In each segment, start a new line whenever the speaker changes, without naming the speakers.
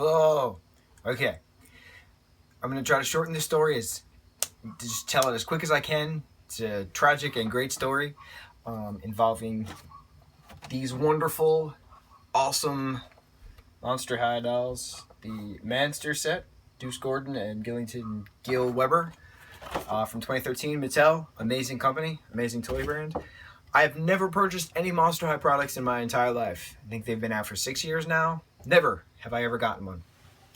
Hello. Okay. I'm going to try to shorten this story, to just tell it as quick as I can. It's a tragic and great story involving these wonderful, awesome Monster High dolls. The Manster set, Deuce Gordon and Gil Weber from 2013, Mattel. Amazing company, amazing toy brand. I have never purchased any Monster High products in my entire life. I think they've been out for 6 years now. Never have I ever gotten one.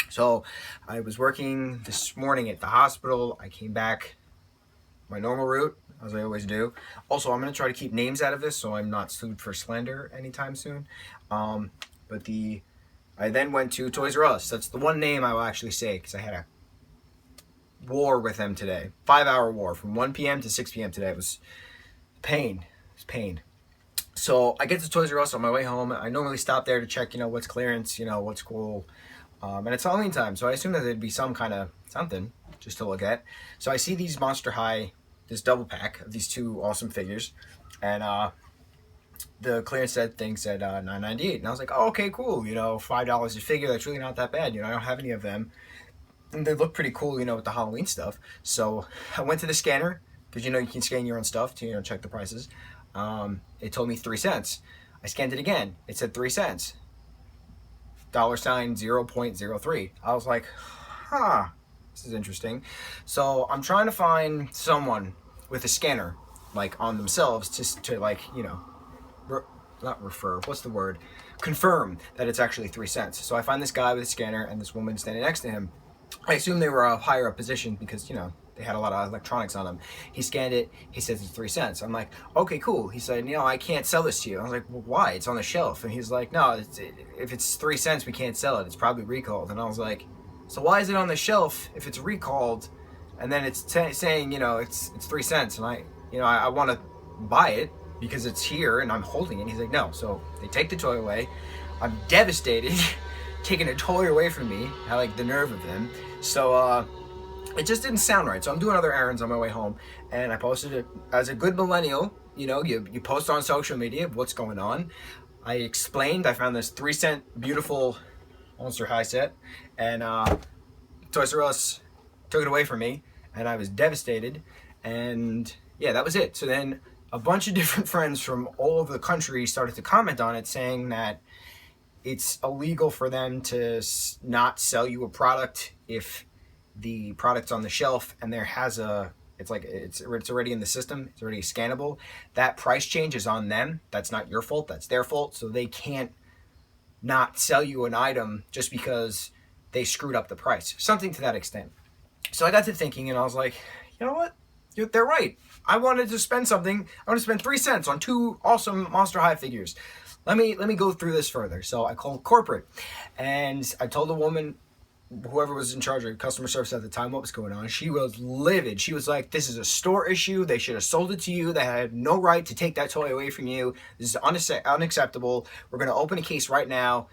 So I was working this morning at the hospital. I came back my normal route, as I always do. Also, I'm going to try to keep names out of this so I'm not sued for slander anytime soon. I then went to Toys R Us. That's the one name I will actually say because I had a war with them today. 5-hour war from 1 p.m. to 6 p.m. today. It was pain. Pain. So I get to Toys R Us on my way home. I normally stop there to check, what's clearance, what's cool. And it's Halloween time, so I assume that there'd be some kind of something just to look at. So I see these Monster High, this double pack of these two awesome figures, and the clearance thing said $9.98, and I was like, oh, okay, cool. $5 a figure. That's really not that bad. I don't have any of them, and they look pretty cool, with the Halloween stuff. So I went to the scanner because you can scan your own stuff to check the prices. It told me 3 cents. I scanned it again. It said 3 cents. $0.03. I was like, this is interesting. So I'm trying to find someone with a scanner, on themselves, just to not refer, what's the word? Confirm that it's actually 3 cents. So I find this guy with a scanner and this woman standing next to him. I assume they were a higher up position because, they had a lot of electronics on them. He scanned it. He says it's 3 cents. I'm like, okay, cool. He said, I can't sell this to you. I was like, well, why? It's on the shelf. And he's like, no, if it's 3 cents, we can't sell it. It's probably recalled. And I was like, so why is it on the shelf if it's recalled? And then it's saying, it's 3 cents. And I want to buy it because it's here and I'm holding it. And he's like, no. So they take the toy away. I'm devastated, taking a toy away from me. I like the nerve of them. So, it just didn't sound right. So I'm doing other errands on my way home, and I posted it as a good millennial. You post on social media what's going on. I explained I found this 3 cent beautiful Monster High set, and Toys R Us took it away from me, and I was devastated. And yeah, that was it. So then a bunch of different friends from all over the country started to comment on it, saying that it's illegal for them to not sell you a product if the product's on the shelf and there has it's already in the system, it's already scannable. That price change is on them. That's not your fault, that's their fault. So they can't not sell you an item just because they screwed up the price, something to that extent. So I got to thinking, and I was like, you know what, they're right. I wanted to spend something. I want to spend 3 cents on 2 awesome Monster High figures. Let me go through this further. So I called corporate, and I told the woman, whoever was in charge of customer service at the time, what was going on. She was livid. She was like, this is a store issue. They should have sold it to you. They had no right to take that toy away from you. This is unacceptable. We're going to open a case right now,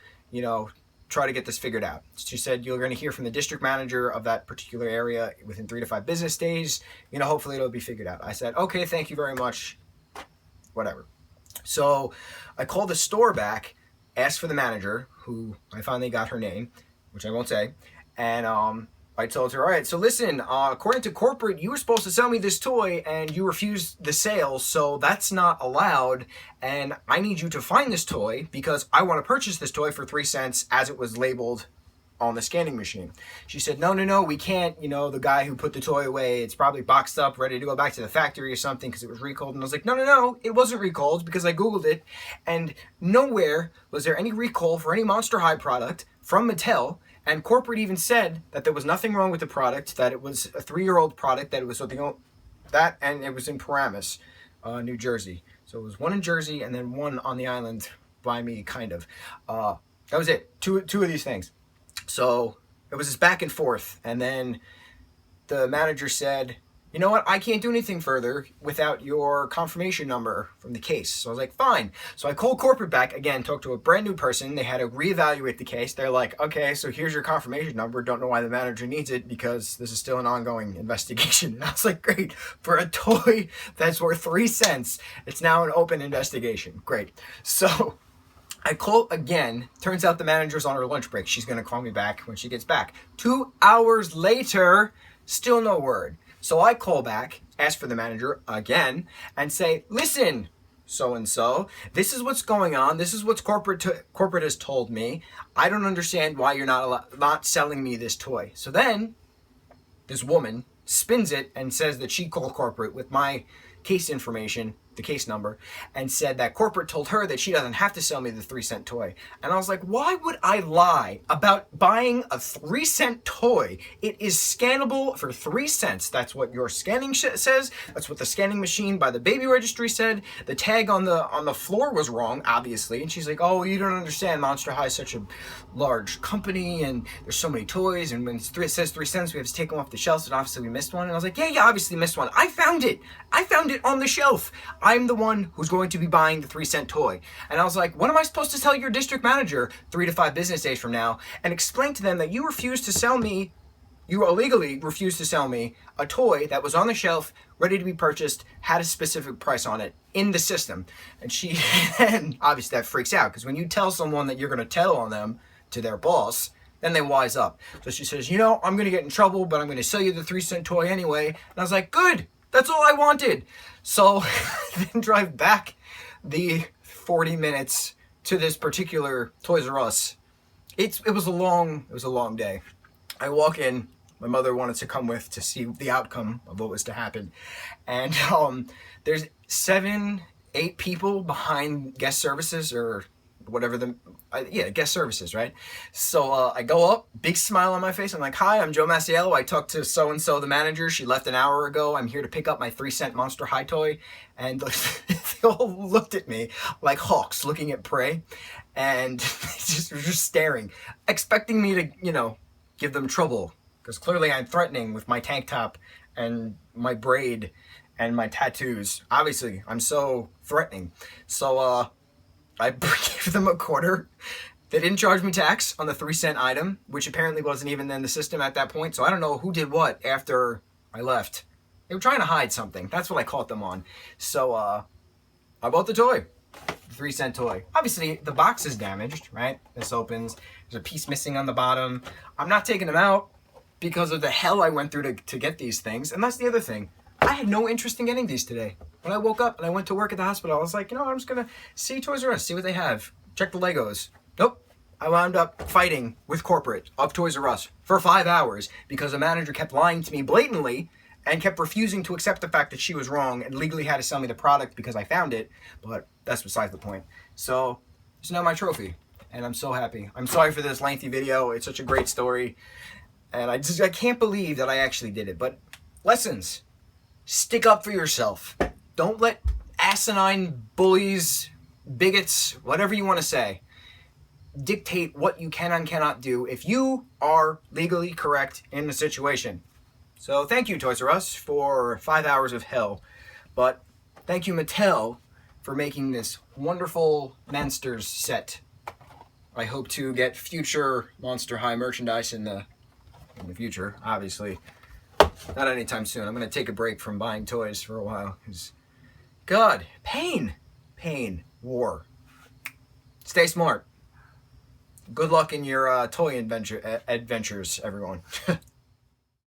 try to get this figured out. She said, you're going to hear from the district manager of that particular area within 3 to 5 business days. Hopefully it'll be figured out. I said, okay, thank you very much. Whatever. So I called the store back, asked for the manager, who I finally got her name, which I won't say, and I told her, all right, so listen, according to corporate, you were supposed to sell me this toy, and you refused the sale, so that's not allowed, and I need you to find this toy, because I want to purchase this toy for 3 cents, as it was labeled on the scanning machine. She said, no, we can't, the guy who put the toy away, it's probably boxed up, ready to go back to the factory or something, because it was recalled, and I was like, no, it wasn't recalled, because I Googled it, and nowhere was there any recall for any Monster High product from Mattel, and corporate even said that there was nothing wrong with the product, that it was a 3-year-old product, that it was something that, and it was in Paramus, New Jersey. So it was one in Jersey and then one on the island by me, kind of. That was it. Two of these things. So it was just back and forth, and then the manager said, you know what, I can't do anything further without your confirmation number from the case. So I was like, fine. So I called corporate back, again, talked to a brand new person. They had to reevaluate the case. They're like, okay, so here's your confirmation number. Don't know why the manager needs it because this is still an ongoing investigation. And I was like, great. For a toy that's worth 3 cents, it's now an open investigation. Great. So I call again. Turns out the manager's on her lunch break. She's going to call me back when she gets back. 2 hours later, still no word. So I call back, ask for the manager again, and say, listen, so-and-so, this is what's going on. This is what corporate has told me. I don't understand why you're not selling me this toy. So then this woman spins it and says that she called corporate with my case information, the case number, and said that corporate told her that she doesn't have to sell me the 3-cent toy. And I was like, why would I lie about buying a 3-cent toy? It is scannable for 3 cents. That's what your scanning says. That's what the scanning machine by the baby registry said. The tag on the floor was wrong, obviously. And she's like, oh, you don't understand. Monster High is such a large company, and there's so many toys, and when it says 3 cents, we have to take them off the shelves, and obviously we missed one. And I was like, yeah, obviously missed one. I found it on the shelf. I'm the one who's going to be buying the 3-cent toy. And I was like, what am I supposed to tell your district manager 3 to 5 business days from now and explain to them that you illegally refused to sell me a toy that was on the shelf, ready to be purchased, had a specific price on it in the system? And and obviously that freaks out, because when you tell someone that you're going to tell on them to their boss, then they wise up. So she says, I'm going to get in trouble, but I'm going to sell you the 3-cent toy anyway. And I was like, good. That's all I wanted. So then drive back the 40 minutes to this particular Toys R Us. It was a long day. I walk in. My mother wanted to come with to see the outcome of what was to happen. And there's 7, 8 people behind guest services, or whatever guest services, right? So I go up, big smile on my face. I'm like, hi, I'm Joe Masiello. I talked to so-and-so, the manager. She left an hour ago. I'm here to pick up my 3-cent Monster High toy. And they all looked at me like hawks looking at prey, and just staring, expecting me to, give them trouble, because clearly I'm threatening with my tank top and my braid and my tattoos. Obviously, I'm so threatening. So I gave them a quarter. They didn't charge me tax on the 3-cent item, which apparently wasn't even in the system at that point. So I don't know who did what after I left. They were trying to hide something. That's what I caught them on. So I bought the toy, the 3-cent toy. Obviously, the box is damaged, right? This opens. There's a piece missing on the bottom. I'm not taking them out because of the hell I went through to get these things. And that's the other thing. I had no interest in getting these today. When I woke up and I went to work at the hospital, I was like, I'm just going to see Toys R Us, see what they have. Check the Legos. Nope. I wound up fighting with corporate of Toys R Us for 5 hours because the manager kept lying to me blatantly and kept refusing to accept the fact that she was wrong and legally had to sell me the product because I found it. But that's besides the point. So it's now my trophy, and I'm so happy. I'm sorry for this lengthy video. It's such a great story, and I can't believe that I actually did it. But lessons. Stick up for yourself. Don't let asinine bullies, bigots, whatever you want to say, dictate what you can and cannot do if you are legally correct in the situation. So thank you, Toys R Us, for 5 hours of hell. But thank you, Mattel, for making this wonderful Monsters set. I hope to get future Monster High merchandise in the future, obviously. Not anytime soon. I'm going to take a break from buying toys for a while. Because, God, pain, war. Stay smart. Good luck in your toy adventures, everyone.